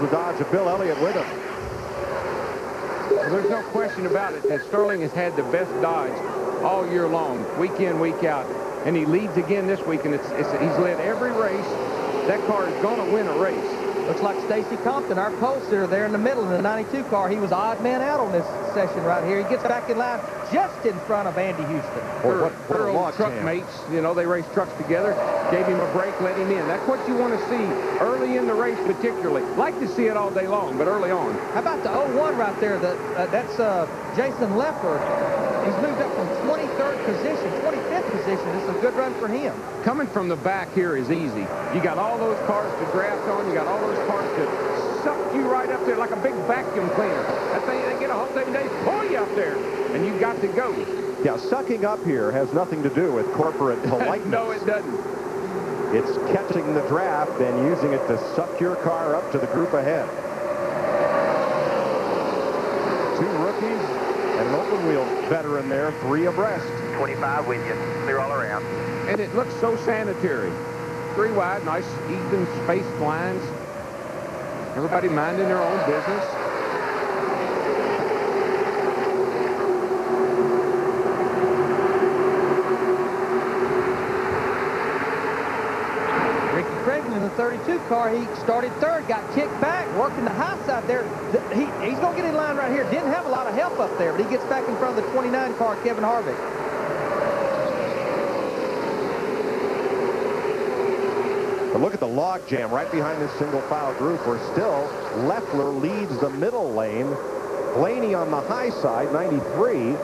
the Dodge of Bill Elliott with him. Well, there's no question about it that Sterling has had the best Dodge all year long, week in, week out. And he leads again this week, and he's led every race. That car is going to win a race. Looks like Stacy Compton, our pole sitter there in the middle in the 92 car. He was odd man out on this session right here. He gets back in line just in front of Andy Houston. Her old truck mates, you know, they race trucks together, gave him a break, let him in. That's what you want to see early in the race particularly. Like to see it all day long, but early on. How about the 01 right there? That's Jason Leffler. He's moved up from 23rd position, 25th position. This is a good run for him. Coming from the back here is easy. You got all those cars to draft on. You got all those cars to suck you right up there like a big vacuum cleaner. That thing, they get a whole thing, they pull you up there, and you got to go. Yeah, sucking up here has nothing to do with corporate politeness. No, it doesn't. It's catching the draft and using it to suck your car up to the group ahead. Two rookies and an open wheel veteran there, 3 abreast. 25 with you, clear all around. And it looks so sanitary. 3 wide, nice even spaced lines. Everybody minding their own business. Ricky Craven in the 32 car, he started third, got kicked back, working the high side there. He's going to get in line right here. Didn't have a lot of help up there, but he gets back in front of the 29 car, Kevin Harvick. But look at the log jam right behind this single file group where still Leffler leads the middle lane. Blaney on the high side, 93,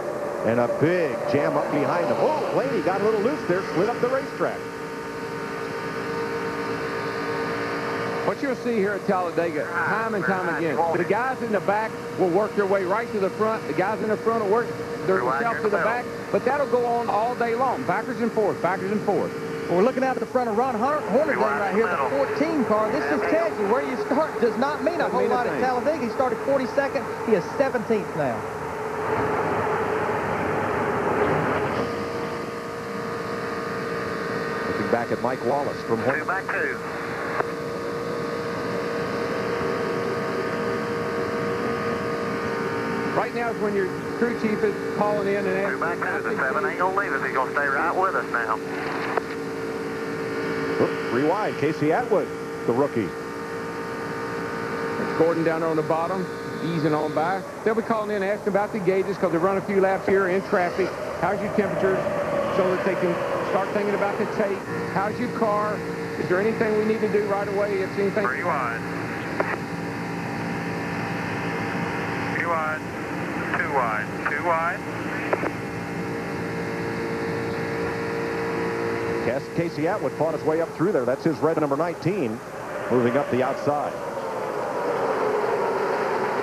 and a big jam up behind him. Oh, Blaney got a little loose there, slid up the racetrack. What you'll see here at Talladega time and time again, the guys in the back will work their way right to the front. The guys in the front will work themselves to the back, but that'll go on all day long, backwards and forth, backwards and forth. Well, we're looking out the front of Ron Hornaday right here, the 14 car. This just tells you where you start does not mean a whole lot at Talladega. He started 42nd. He is 17th now. Looking back at Mike Wallace from Hornaday. 2 back 2. Right now is when your crew chief is calling in and asking. 2 back 2. The 7 ain't going to leave us. He's going to stay right with us now. Oop, 3 wide, Casey Atwood, the rookie. It's Gordon down there on the bottom, easing on by. They'll be calling in and asking about the gauges because they run a few laps here in traffic. How's your temperatures? So that they can start thinking about the tape. How's your car? Is there anything we need to do right away? If anything. 3 wide. 2 wide. 2 wide. 2 wide. Casey Atwood fought his way up through there. That's his red number 19, moving up the outside.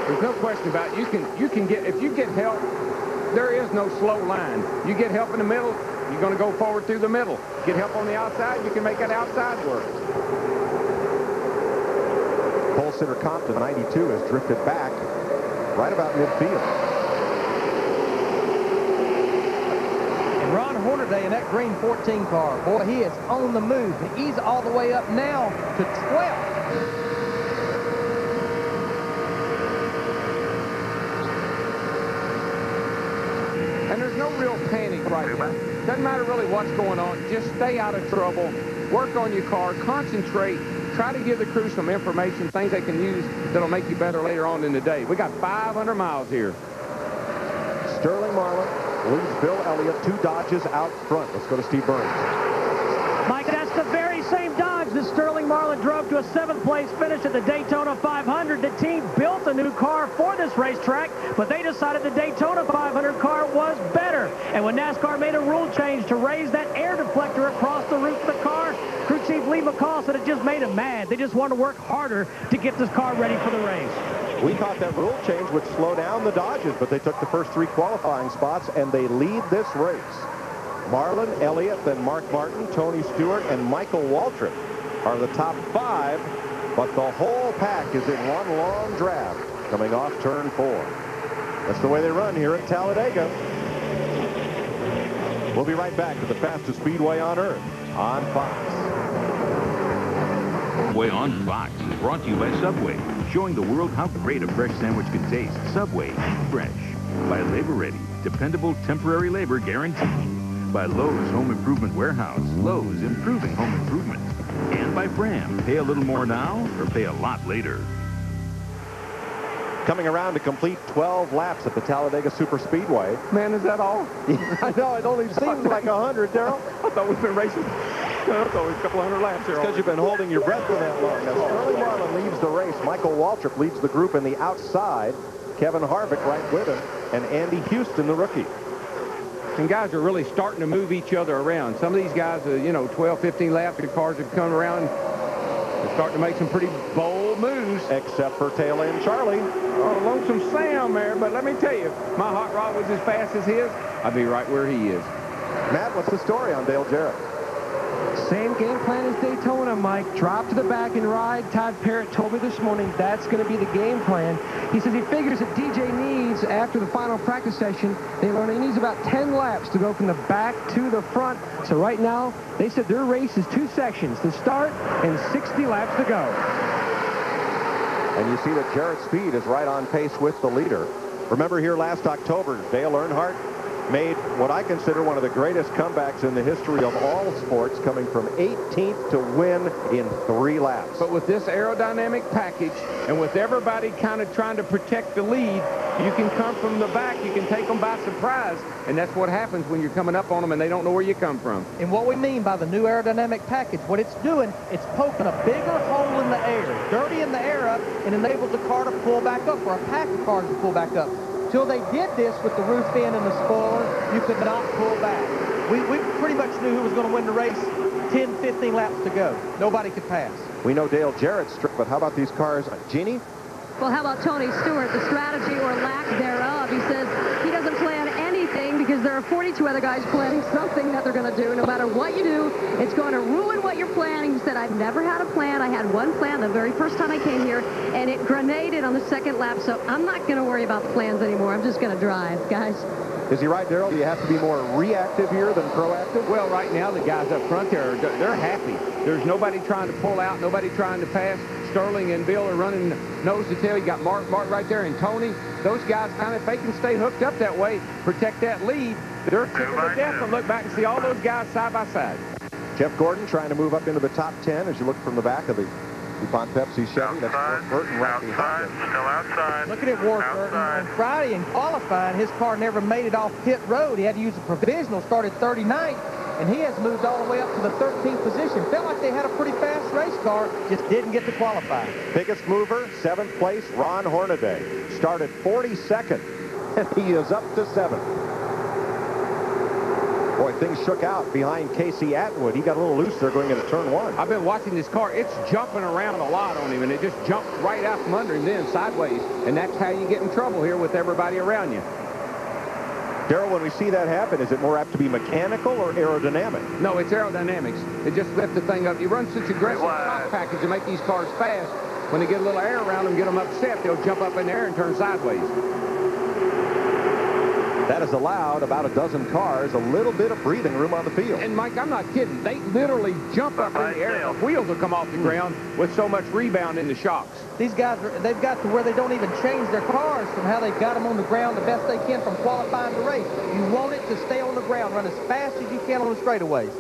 There's no question about it. You can get, if you get help, there is no slow line. You get help in the middle, you're going to go forward through the middle. Get help on the outside, you can make that outside work. Pole sitter Compton, 92, has drifted back right about midfield. Ron Hornaday in that green 14 car. Boy, he is on the move. He's all the way up now to 12th. And there's no real panic right now. Doesn't matter really what's going on. Just stay out of trouble. Work on your car. Concentrate. Try to give the crew some information, things they can use that'll make you better later on in the day. We got 500 miles here. Sterling Marlin leads Bill Elliott, 2 Dodges out front. Let's go to Steve Burns. Mike, that's the very same Dodge that Sterling Marlin drove to a 7th place finish at the Daytona 500. The team built a new car for this racetrack, but they decided the Daytona 500 car was better. And when NASCAR made a rule change to raise that air deflector across the roof of the car, crew chief Lee McCall said it just made them mad. They just wanted to work harder to get this car ready for the race. We thought that rule change would slow down the Dodges, but they took the first 3 qualifying spots, and they lead this race. Marlin, Elliott, then Mark Martin, Tony Stewart, and Michael Waltrip are the top 5, but the whole pack is in one long draft coming off turn 4. That's the way they run here at Talladega. We'll be right back to the fastest speedway on Earth on Fox. Subway on Fox is brought to you by Subway, showing the world how great a fresh sandwich can taste. Subway, eat fresh. By Labor Ready, dependable temporary labor guaranteed. By Lowe's Home Improvement Warehouse, Lowe's improving home improvement. And by Fram, pay a little more now or pay a lot later. Coming around to complete 12 laps at the Talladega Superspeedway. Man, is that all? I know, it only seems like 100, Darrell. I thought we've been racing. I thought we a couple hundred laps here. Because you've been holding your breath for that long. Now, Sterling Marlin leads the race. Michael Waltrip leads the group in the outside. Kevin Harvick right with him. And Andy Houston, the rookie. And guys are really starting to move each other around. Some of these guys, 12, 15 laps, the cars have come around. They're starting to make some pretty bold moves. Except for tail end Charlie. Oh, lonesome Sam there, but let me tell you, if my hot rod was as fast as his, I'd be right where he is. Matt, what's the story on Dale Jarrett? Same game plan as Daytona, Mike. Drop to the back and ride. Todd Parrott told me this morning that's going to be the game plan. He says he figures that DJ needs, after the final practice session, they learn he needs about 10 laps to go from the back to the front. So right now, they said their race is 2 sections, the start and 60 laps to go. And you see that Jarrett's speed is right on pace with the leader. Remember here last October, Dale Earnhardt made what I consider one of the greatest comebacks in the history of all sports, coming from 18th to win in 3 laps. But with this aerodynamic package and with everybody kind of trying to protect the lead, you can come from the back, you can take them by surprise, and that's what happens when you're coming up on them and they don't know where you come from. And what we mean by the new aerodynamic package, what it's doing, it's poking a bigger hole in the air, dirtying the air up, and enables the car to pull back up, or a pack of cars to pull back up. Till they did this with the roof fin and the spoiler, you could not pull back. We pretty much knew who was going to win the race. 10, 15 laps to go. Nobody could pass. We know Dale Jarrett's strict, but how about these cars? Jeannie? Well, how about Tony Stewart, the strategy or lack thereof? He says he doesn't plan anything because there are 42 other guys planning something that they're going to do. No matter what you do, it's going to ruin what you're planning. He said, I've never had a plan. I had one plan the very first time I came here, and it grenaded on the second lap, so I'm not going to worry about the plans anymore. I'm just going to drive, guys. Is he right, Darrell? Do you have to be more reactive here than proactive? Well, right now, the guys up front there, they're happy. There's nobody trying to pull out, nobody trying to pass. Sterling and Bill are running nose to tail. You got Mark right there, and Tony. Those guys, kind of, if they can stay hooked up that way, protect that lead, they're tickled to death and look back and see all those guys side by side. Jeff Gordon trying to move up into the top 10 as you look from the back of the DuPont Pepsi Chevy. That's Ward Burton right behind him. Still outside. Look at Ward Burton. On Friday in qualifying, his car never made it off pit road. He had to use a provisional, started 39th, and he has moved all the way up to the 13th position. Felt like they had a pretty fast race car, just didn't get to qualify. Biggest mover, 7th place, Ron Hornaday. Started 42nd, and he is up to 7th. Boy, things shook out behind Casey Atwood. He got a little loose there going into turn 1. I've been watching this car. It's jumping around a lot on him, and it just jumped right out from under him then sideways. And that's how you get in trouble here with everybody around you. Darrell, when we see that happen, is it more apt to be mechanical or aerodynamic? No, it's aerodynamics. It just lifts the thing up. You run such aggressive top package to make these cars fast. When they get a little air around them, get them upset, they'll jump up in the air and turn sideways. That has allowed about a dozen cars a little bit of breathing room on the field. And, Mike, I'm not kidding. They literally jump up in the air. The wheels will come off the ground with so much rebound in the shocks. These guys, they've got to where they don't even change their cars from how they've got them on the ground the best they can from qualifying to race. You want it to stay on the ground, run as fast as you can on the straightaways.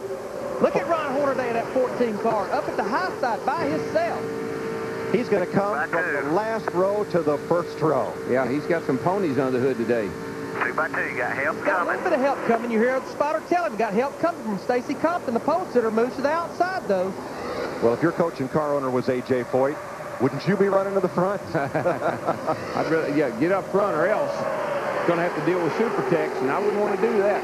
Look at Ron Hornaday in that 14 car, up at the high side by himself. He's going to come from the last row to the first row. Yeah, he's got some ponies under the hood today. 2 by 2, you got help coming. Got a little bit of help coming. You hear the spotter tell him, got help coming from Stacy Compton. The pole sitter moves to the outside, though. Well, if your coach and car owner was A.J. Foyt, wouldn't you be running to the front? I'd rather, yeah, get up front or else going to have to deal with Supertex, and I wouldn't want to do that.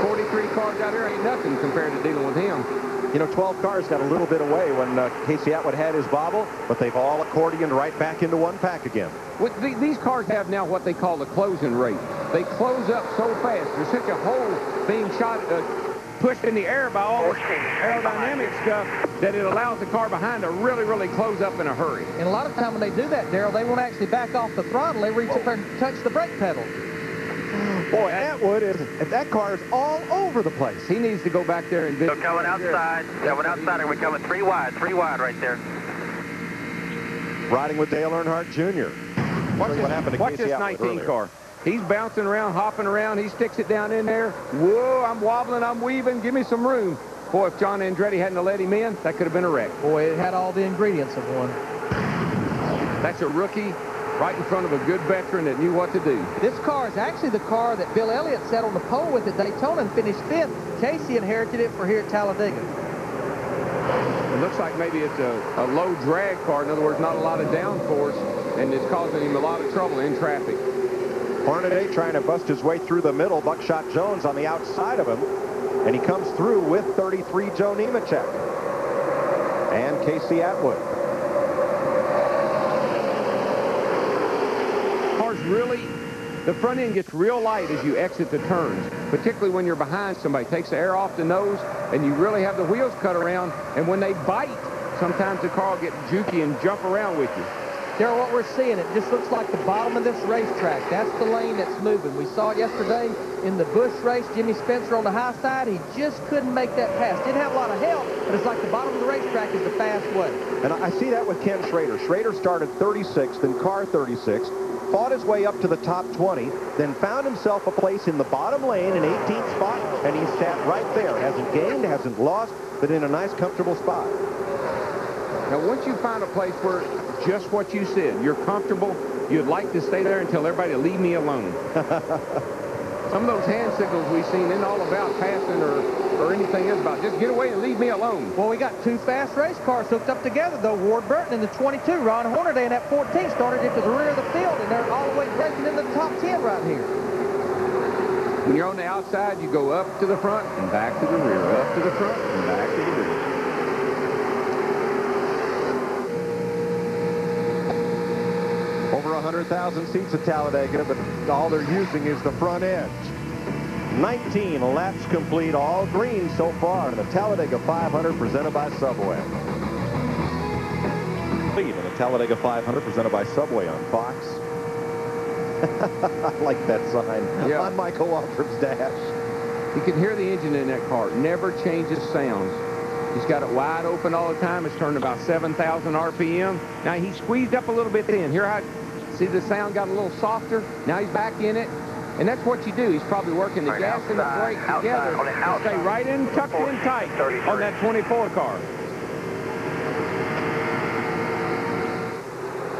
43 cars out there ain't nothing compared to dealing with him. You know, 12 cars got a little bit away when Casey Atwood had his bobble, but they've all accordioned right back into one pack again. These cars have now what they call the closing rate. They close up so fast. There's such a hole being shot, pushed in the air by all this aerodynamic stuff that it allows the car behind to really, really close up in a hurry. And a lot of time when they do that, Darrell, they won't actually back off the throttle. They reach up there and touch the brake pedal. Boy, Atwood that car is all over the place. He needs to go back there and visit. So coming outside, and we're coming three wide right there. Riding with Dale Earnhardt Jr. What happened to Watch Casey this Atwood 19 earlier. car. He's bouncing around, hopping around. He sticks it down in there. Whoa, I'm wobbling, I'm weaving. Give me some room. Boy, if John Andretti hadn't let him in, that could have been a wreck. Boy, it had all the ingredients of one. That's a rookie right in front of a good veteran that knew what to do. This car is actually the car that Bill Elliott sat on the pole with at Daytona and finished 5th. Casey inherited it for here at Talladega. It looks like maybe it's a low drag car. In other words, not a lot of downforce, and it's causing him a lot of trouble in traffic. Hornaday trying to bust his way through the middle. Buckshot Jones on the outside of him. And he comes through with 33 Joe Nemechek. And Casey Atwood. Car's really, the front end gets real light as you exit the turns, particularly when you're behind somebody. It takes the air off the nose, and you really have the wheels cut around. And when they bite, sometimes the car will get jukey and jump around with you. Darryl, what we're seeing, it just looks like the bottom of this racetrack. That's the lane that's moving. We saw it yesterday in the Busch race. Jimmy Spencer on the high side, he just couldn't make that pass. Didn't have a lot of help, but it's like the bottom of the racetrack is the fast way. And I see that with Ken Schrader. Schrader started 36th in car 36, fought his way up to the top 20, then found himself a place in the bottom lane, an 18th spot, and he sat right there. Hasn't gained, hasn't lost, but in a nice, comfortable spot. Now, once you find a place where just what you said, you're comfortable, you'd like to stay there until everybody leave me alone. Some of those hand signals we've seen ain't all about passing or anything else about just get away and leave me alone. Well, we got two fast race cars hooked up together, though. Ward Burton in the 22, Ron Hornaday in that 14 started it to the rear of the field, and they're all the way breaking into the top 10 right here. When you're on the outside, you go up to the front and back to the rear, up to the front and back to the rear. Over 100,000 seats at Talladega, but all they're using is the front edge. 19 laps complete, all green so far in the Talladega 500 presented by Subway. Lead in the Talladega 500 presented by Subway on Fox. I like that sign on Michael Waltrip's dash. You can hear the engine in that car. Never changes sounds. He's got it wide open all the time. It's turned about 7,000 RPM. Now he squeezed up a little bit in. Here, see the sound got a little softer. Now he's back in it. And that's what you do. He's probably working the gas and the brake together to stay right in, tucked in tight on that 24 car.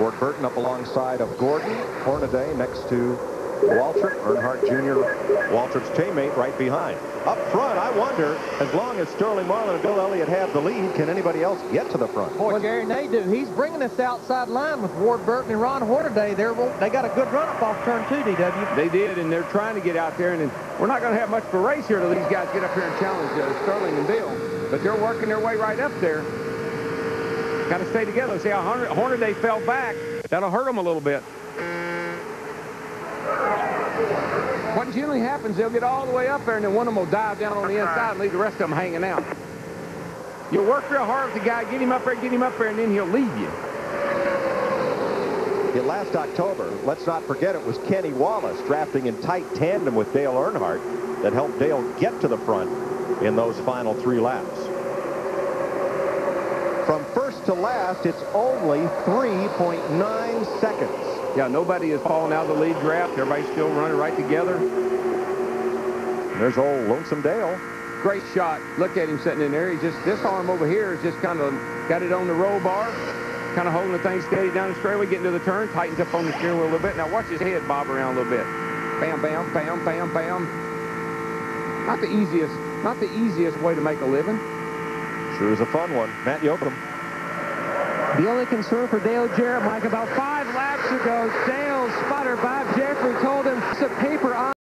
Ward Burton up alongside of Gordon. Hornaday next to Waltrip. Earnhardt Jr., Waltrip's teammate, right behind. Up front, I wonder, as long as Sterling Marlin and Bill Elliott have the lead, can anybody else get to the front? Boy, Gary, they do. He's bringing this outside line with Ward Burton and Ron Hornaday. They got a good run-up off turn 2, DW. They did, and they're trying to get out there, and we're not going to have much of a race here till these guys get up here and challenge Sterling and Bill. But they're working their way right up there. Got to stay together. See how Hornaday fell back. That'll hurt them a little bit. What generally happens, they'll get all the way up there, and then one of them will dive down on the inside and leave the rest of them hanging out. You'll work real hard with the guy, get him up there, and then he'll leave you. Last October, let's not forget, it was Kenny Wallace drafting in tight tandem with Dale Earnhardt that helped Dale get to the front in those final 3 laps. From first to last, it's only 3.9 seconds. Yeah, nobody is falling out of the lead draft. Everybody's still running right together. There's old Lonesome Dale. Great shot. Look at him sitting in there. He's just, this arm over here is just kind of got it on the roll bar, kind of holding the thing steady down the straightaway, getting to the turn, tightens up on the steering wheel a little bit. Now watch his head bob around a little bit. Bam, bam, bam, bam, bam. Not the easiest way to make a living. Sure is a fun one. Matt Yoakum. The only concern for Dale Jarrett, Mike, about 5 laps ago, Dale's spotter, Bob Jeffrey, told him to put paper on